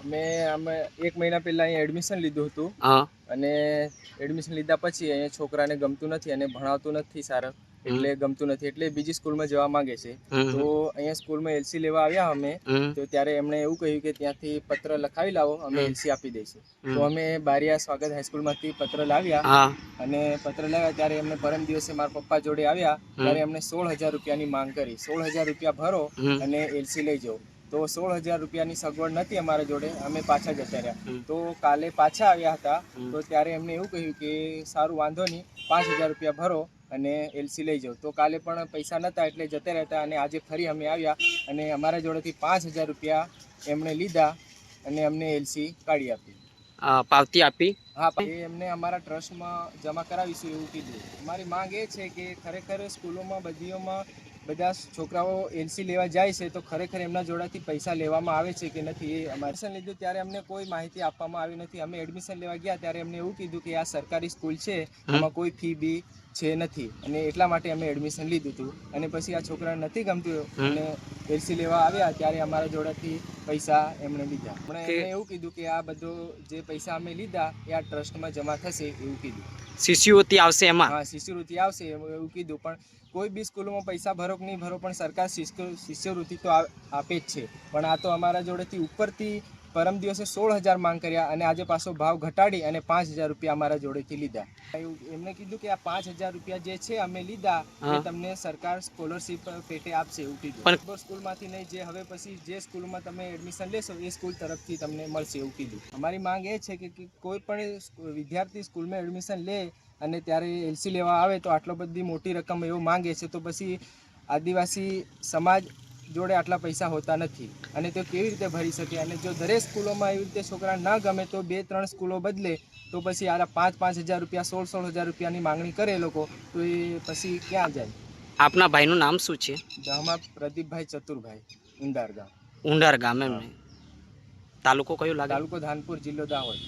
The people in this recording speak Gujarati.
અમે 1 મહિના પહેલા અહીંયા એડમિશન લીધું હતું હા અને એડમિશન લીધા પછી અહીંયા છોકરાને ગમતું નથી અને ભણાવતું નથી સારું, એટલે ગમતું નથી એટલે બીજી સ્કૂલમાં જવા માંગે છે. તો અહીંયા સ્કૂલમાં એલસી લેવા આવ્યા અમે, તો ત્યારે એમણે એવું કહ્યું કે ત્યાંથી પત્ર લખાવી લાવો, અમે એલસી આપી દઈશું. તો અમે બારિયા સ્વાગત હાઈસ્કૂલમાંથી પત્ર લાવ્યા અને પત્ર લાવ્યા ત્યારે એમને પરમ દિવસે મારા પપ્પા જોડે આવ્યા ત્યારે એમને 16,000 રૂપિયાની માંગ કરી. 16,000 રૂપિયા ભરો અને એલસી લઈ જાઓ. તો 16,000 રૂપિયાની સગવડ નથી અમારા જોડે, અમે પાછા જતા રહ્યા. તો કાલે પાછા આવ્યા હતા તો ત્યારે એમને એવું કહ્યું કે સારું વાંધો નહીં, 5,000 રૂપિયા ભરો અને એલસી લઈ જાઓ. તો કાલે પણ પૈસા નહોતા એટલે જતા રહેતા અને આજે ફરી અમે આવ્યા અને અમારા જોડેથી 5,000 રૂપિયા એમણે લીધા અને અમને એલસી કાઢી આપી. પાવતી આપી? હા, એમને અમારા ટ્રસ્ટમાં જમા કરાવીશું એવું કીધું. અમારી માંગ એ છે કે ખરેખર સ્કૂલોમાં બધીઓમાં બધા છોકરાઓ એલસી લેવા જાય છે તો ખરેખર એમના જોડેથી પૈસા લેવામાં આવે છે કે નથી એ અમારે એડમિશન લીધું ત્યારે અમને કોઈ માહિતી આપવામાં આવી નથી. અમે એડમિશન લેવા ગયા ત્યારે એમને એવું કીધું કે આ સરકારી સ્કૂલ છે, એમાં કોઈ ફી બી છે નથી અને એટલા માટે અમે એડમિશન લીધું હતું. અને પછી આ છોકરાને નથી ગમતું અને એલસી લેવા આવ્યા ત્યારે અમારા જોડેથી પૈસા એમણે લીધા. એમણે એવું કીધું કે આ બધો જે પૈસા અમે લીધા એ આ ટ્રસ્ટમાં જમા થશે એવું કીધું. શિષ્યવૃત્તિ આવશે એમાં? હા, શિષ્યવૃત્તિ આવશે એવું કીધું. પણ કોઈ બી સ્કૂલોમાં પૈસા ભરો કે નહીં ભરો પણ સરકાર શિષ્યવૃત્તિ તો આપે જ છે. પણ આ તો અમારા જોડેથી ઉપરથી પરમ દિવસે 16,000 માંગ કર્યા અને આજે પાછો ભાવ ઘટાડી અને 5,000 રૂપિયા અમારા જોડેથી લીધા. એમને કીધું કે આ 5,000 રૂપિયા જે છે અમે લીધા એ તમને સરકાર સ્કોલરશીપ પેટે આપશે એવું કીધું. પણ સ્કૂલમાંથી નહીં, જે હવે પછી જે સ્કૂલમાં તમે એડમિશન લેશો એ સ્કૂલ તરફથી તમને મળશે એવું કીધું. અમારી માંગ એ છે કે કોઈ પણ વિદ્યાર્થી સ્કૂલમાં એડમિશન લે અને ત્યારે એલસી લેવા આવે તો આટલો બધી મોટી રકમ એવું માંગે છે તો પછી આદિવાસી સમાજ જોડે આટલા પૈસા હોતા નથી અને તે કેવી રીતે ભરી શકે. અને જો દરેક સ્કૂલોમાં એવી રીતે છોકરા ન ગમે તો 2-3 સ્કૂલો બદલે તો પછી આ 5,000 રૂપિયા 16,000 રૂપિયાની માંગણી કરે લોકો તો એ પછી ક્યાં જાય. આપના ભાઈનું નામ શું છે? દહમા પ્રદીપભાઈ ચતુરભાઈ, ઉંડાર ગામ. ઉંડાર ગામ એમ? તાલુકો કયો લાગે? તાલુકો ધાનપુર, જિલ્લો દાહોદ.